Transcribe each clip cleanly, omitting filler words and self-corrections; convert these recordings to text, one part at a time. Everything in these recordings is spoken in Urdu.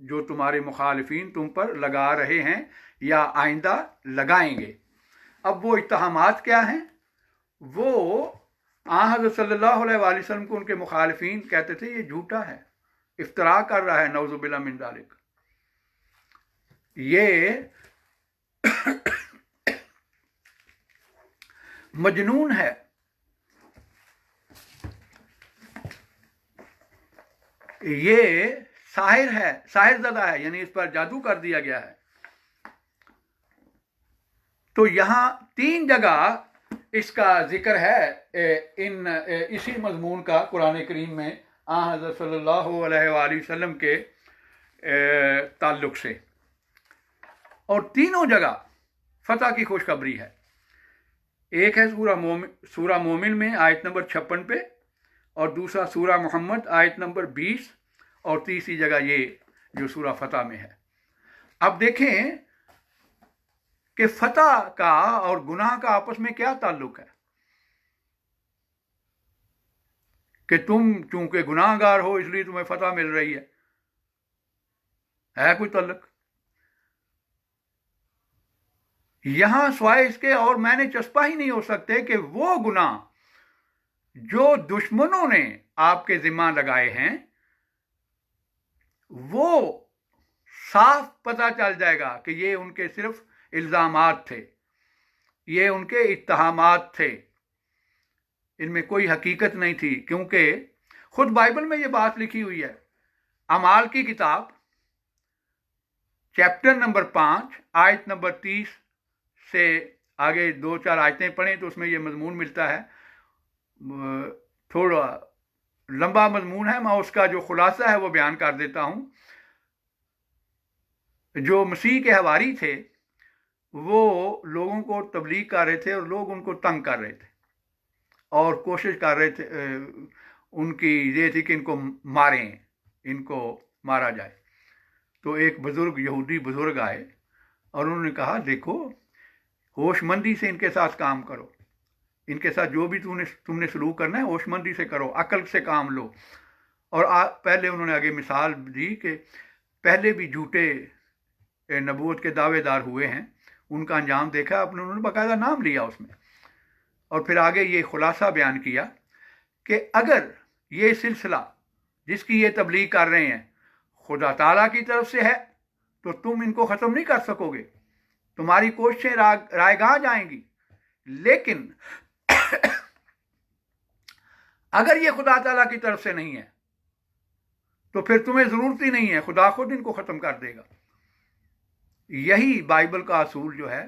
جو تمہارے مخالفین تم پر لگا رہے ہیں یا آئندہ لگائیں گے۔ اب وہ اتہامات کیا ہیں؟ وہ حضرت صلی اللہ علیہ وآلہ وسلم کو ان کے مخالفین کہتے تھے یہ جھوٹا ہے، افتراء کر رہا ہے، نعوذ باللہ من ذالک، یہ مجنون ہے، یہ ساحر ہے، ساحر زدہ ہے، یعنی اس پر جادو کر دیا گیا ہے۔ تو یہاں 3 جگہ اس کا ذکر ہے اسی مضمون کا قرآن کریم میں حضرت صلی اللہ علیہ وآلہ وسلم کے تعلق سے، اور تینوں جگہ فتح کی خوشخبری ہے۔ ایک ہے سورہ مومن میں آیت نمبر 56 پہ، اور دوسرا سورہ محمد آیت نمبر 20، اور تیسری جگہ یہ جو سورہ فتح میں ہے۔ اب دیکھیں کہ فتح کا اور گناہ کا آپس میں کیا تعلق ہے، کہ تم چونکہ گناہ گار ہو اس لیے تمہیں فتح مل رہی ہے کوئی تعلق؟ یہاں سوائے اس کے اور میں نے چسپا ہی نہیں ہو سکتے کہ وہ گناہ جو دشمنوں نے آپ کے ذمہ لگائے ہیں وہ صاف پتہ چل جائے گا کہ یہ ان کے صرف الزامات تھے، یہ ان کے اتہامات تھے، ان میں کوئی حقیقت نہیں تھی، کیونکہ خود بائبل میں یہ بات لکھی ہوئی ہے۔ اعمال کی کتاب چیپٹر نمبر 5 آیت نمبر 30 سے آگے 2-4 آیتیں پڑھیں تو اس میں یہ مضمون ملتا ہے۔ تھوڑا لمبا مضمون ہے، میں اس کا جو خلاصہ ہے وہ بیان کر دیتا ہوں۔ جو مسیح کے حواری تھے وہ لوگوں کو تبلیغ کر رہے تھے، اور لوگ ان کو تنگ کر رہے تھے اور کوشش کر رہے تھے، ان کی یہ تھی کہ ان کو ماریں، ان کو مارا جائے۔ تو ایک بزرگ یہودی بزرگ آئے اور انہوں نے کہا دیکھو ہوش مندی سے ان کے ساتھ کام کرو، ان کے ساتھ جو بھی تم نے سلوک کرنا ہے ہوش مندی سے کرو، عقل سے کام لو۔ اور پہلے انہوں نے آگے مثال دی کہ پہلے بھی جھوٹے نبوت کے دعوے دار ہوئے ہیں، ان کا انجام دیکھا، انہوں نے باقاعدہ نام لیا اس میں، اور پھر آگے یہ خلاصہ بیان کیا کہ اگر یہ سلسلہ جس کی یہ تبلیغ کر رہے ہیں خدا تعالیٰ کی طرف سے ہے تو تم ان کو ختم نہیں کر سکو گے، تمہاری کوششیں رائے گاہ جائیں گی، لیکن اگر یہ خدا تعالیٰ کی طرف سے نہیں ہے تو پھر تمہیں ضرورت ہی نہیں ہے، خدا خود ان کو ختم کر دے گا۔ یہی بائبل کا اصول جو ہے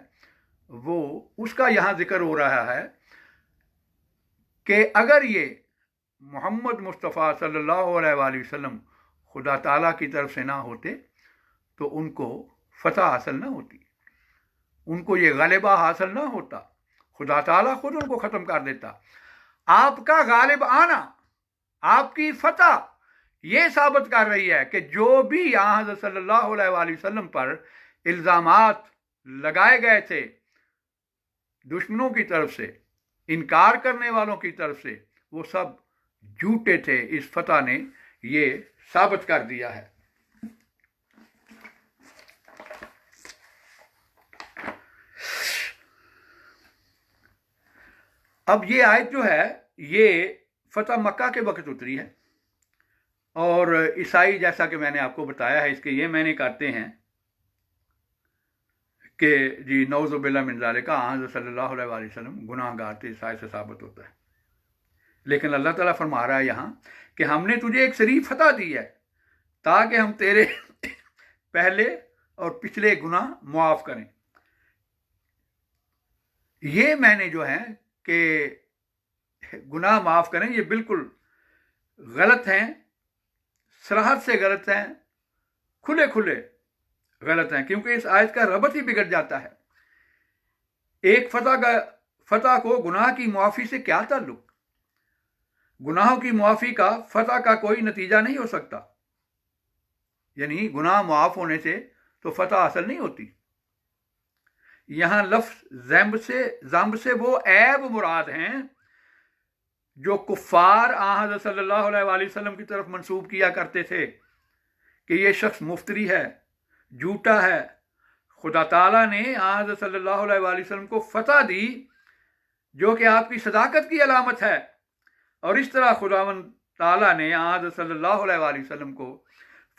وہ اس کا یہاں ذکر ہو رہا ہے کہ اگر یہ محمد مصطفیٰ صلی اللہ علیہ وآلہ وسلم خدا تعالیٰ کی طرف سے نہ ہوتے تو ان کو فتح حاصل نہ ہوتی، ان کو یہ غلبہ حاصل نہ ہوتا، خدا تعالیٰ خود ان کو ختم کر دیتا۔ آپ کا غالب آنا، آپ کی فتح یہ ثابت کر رہی ہے کہ جو بھی حضرت صلی اللہ علیہ وآلہ وسلم پر الزامات لگائے گئے تھے دشمنوں کی طرف سے، انکار کرنے والوں کی طرف سے، وہ سب جھوٹے تھے، اس فتح نے یہ ثابت کر دیا ہے۔ اب یہ آیت جو ہے یہ فتح مکہ کے وقت اتری ہے، اور عیسائی جیسا کہ میں نے آپ کو بتایا ہے اس کے یہ معنی کرتے ہیں کہ جی نعوذ باللہ من ذالک حضرت صلی اللہ علیہ وآلہ وسلم گناہ گار تھے، عیسائی سے ثابت ہوتا ہے۔ لیکن اللہ تعالیٰ فرما رہا ہے یہاں کہ ہم نے تجھے ایک شریف فتح دی ہے تاکہ ہم تیرے پہلے اور پچھلے گناہ معاف کریں۔ یہ معنی جو ہیں کہ گناہ معاف کریں یہ بالکل غلط ہیں، صراحت سے غلط ہیں، کھلے کھلے غلط ہیں، کیونکہ اس آیت کا ربط ہی بگڑ جاتا ہے۔ ایک فتح کو گناہ کی معافی سے کیا تعلق؟ گناہوں کی معافی کا فتح کا کوئی نتیجہ نہیں ہو سکتا، یعنی گناہ معاف ہونے سے تو فتح حاصل نہیں ہوتی۔ یہاں لفظ ذنب سے وہ عیب مراد ہیں جو کفار حضرت صلی اللہ علیہ وآلہ وسلم کی طرف منسوب کیا کرتے تھے کہ یہ شخص مفتری ہے، جھوٹا ہے، خدا تعالیٰ نے حضرت صلی اللہ علیہ وآلہ وسلم کو فتح دی جو کہ آپ کی صداقت کی علامت ہے، اور اس طرح خداوند تعالیٰ نے حضرت صلی اللہ علیہ وآلہ وسلم کو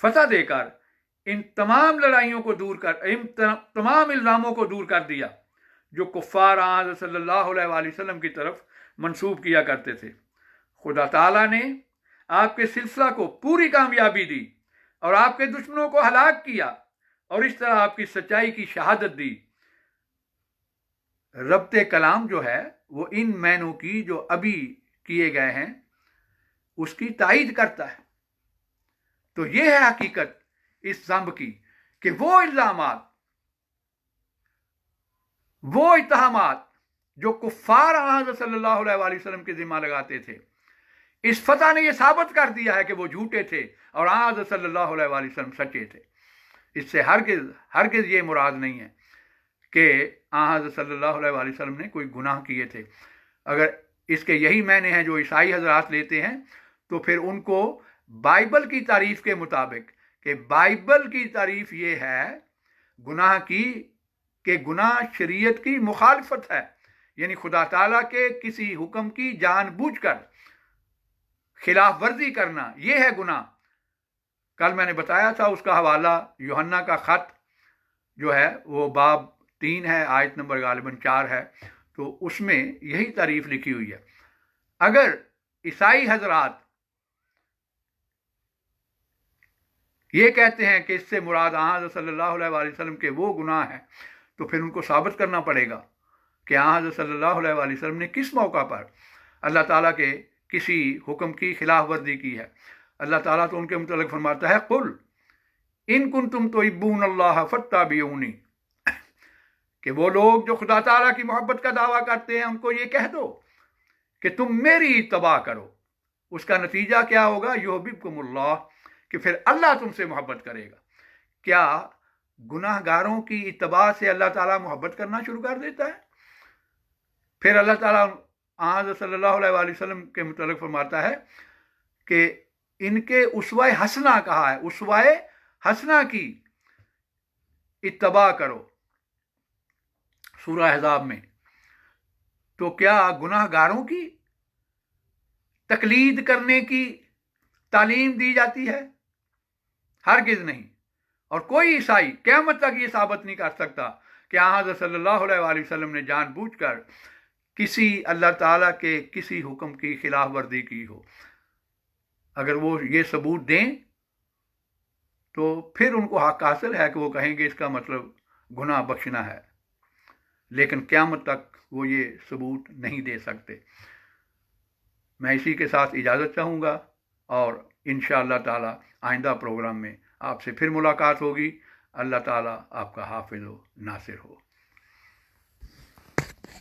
فتح دے کر ان تمام لڑائیوں کو دور کر، ان تمام الزاموں کو دور کر دیا جو کفار حضرت صلی اللہ علیہ وآلہ وسلم کی طرف منسوب کیا کرتے تھے۔ خدا تعالیٰ نے آپ کے سلسلہ کو پوری کامیابی دی اور آپ کے دشمنوں کو ہلاک کیا، اور اس طرح آپ کی سچائی کی شہادت دی۔ ربط کلام جو ہے وہ ان معنوں کی جو ابھی کیے گئے ہیں اس کی تائید کرتا ہے۔ تو یہ ہے حقیقت اس ذنب کی کہ وہ الزامات، وہ اتہامات جو کفار حضرت صلی اللہ علیہ وآلہ وسلم کے ذمہ لگاتے تھے، اس فتح نے یہ ثابت کر دیا ہے کہ وہ جھوٹے تھے اور حضرت صلی اللہ علیہ وآلہ وسلم سچے تھے۔ اس سے ہرگز یہ مراد نہیں ہے کہ حضرت صلی اللہ علیہ وآلہ وسلم نے کوئی گناہ کیے تھے۔ اگر اس کے یہی معنی ہیں جو عیسائی حضرات لیتے ہیں تو پھر ان کو بائبل کی تعریف کے مطابق، کہ بائبل کی تعریف یہ ہے گناہ کی کہ گناہ شریعت کی مخالفت ہے، یعنی خدا تعالیٰ کے کسی حکم کی جان بوجھ کر خلاف ورزی کرنا، یہ ہے گناہ۔ کل میں نے بتایا تھا اس کا حوالہ یوحنا کا خط جو ہے وہ باب 3 ہے، آیت نمبر غالباً 4 ہے، تو اس میں یہی تعریف لکھی ہوئی ہے۔ اگر عیسائی حضرات یہ کہتے ہیں کہ اس سے مراد حضرت صلی اللہ علیہ وآلہ وسلم کے وہ گناہ ہیں، تو پھر ان کو ثابت کرنا پڑے گا کہ حضرت صلی اللہ علیہ وآلہ وسلم نے کس موقع پر اللہ تعالیٰ کے کسی حکم کی خلاف ورزی کی ہے۔ اللہ تعالیٰ تو ان کے متعلق فرماتا ہے قل ان کنتم تحبون اللہ فاتبعونی، کہ وہ لوگ جو خدا تعالیٰ کی محبت کا دعویٰ کرتے ہیں ان کو یہ کہہ دو کہ تم میری اتباع کرو۔ اس کا نتیجہ کیا ہوگا؟ یحببکم اللہ، کہ پھر اللہ تم سے محبت کرے گا۔ کیا گناہ گاروں کی اتباع سے اللہ تعالیٰ محبت کرنا شروع کر دیتا ہے؟ پھر اللہ تعالیٰ حضرت صلی اللہ علیہ وآلہ وسلم کے متعلق فرماتا ہے کہ ان کے اسوہ حسنہ کہا ہے، اسوہ حسنہ کی اتباع کرو سورہ احزاب میں۔ تو کیا گناہ گاروں کی تقلید کرنے کی تعلیم دی جاتی ہے؟ ہرگز نہیں۔ اور کوئی عیسائی قیامت تک یہ ثابت نہیں کر سکتا کہ حضرت صلی اللہ علیہ وآلہ وسلم نے جان بوجھ کر کسی اللہ تعالیٰ کے کسی حکم کی خلاف ورزی کی ہو۔ اگر وہ یہ ثبوت دیں تو پھر ان کو حق حاصل ہے کہ وہ کہیں گے اس کا مطلب گناہ بخشنا ہے، لیکن قیامت تک وہ یہ ثبوت نہیں دے سکتے۔ میں اسی کے ساتھ اجازت چاہوں گا، اور انشاءاللہ تعالی آئندہ پروگرام میں آپ سے پھر ملاقات ہوگی۔ اللہ تعالیٰ آپ کا حافظ و ناصر ہو۔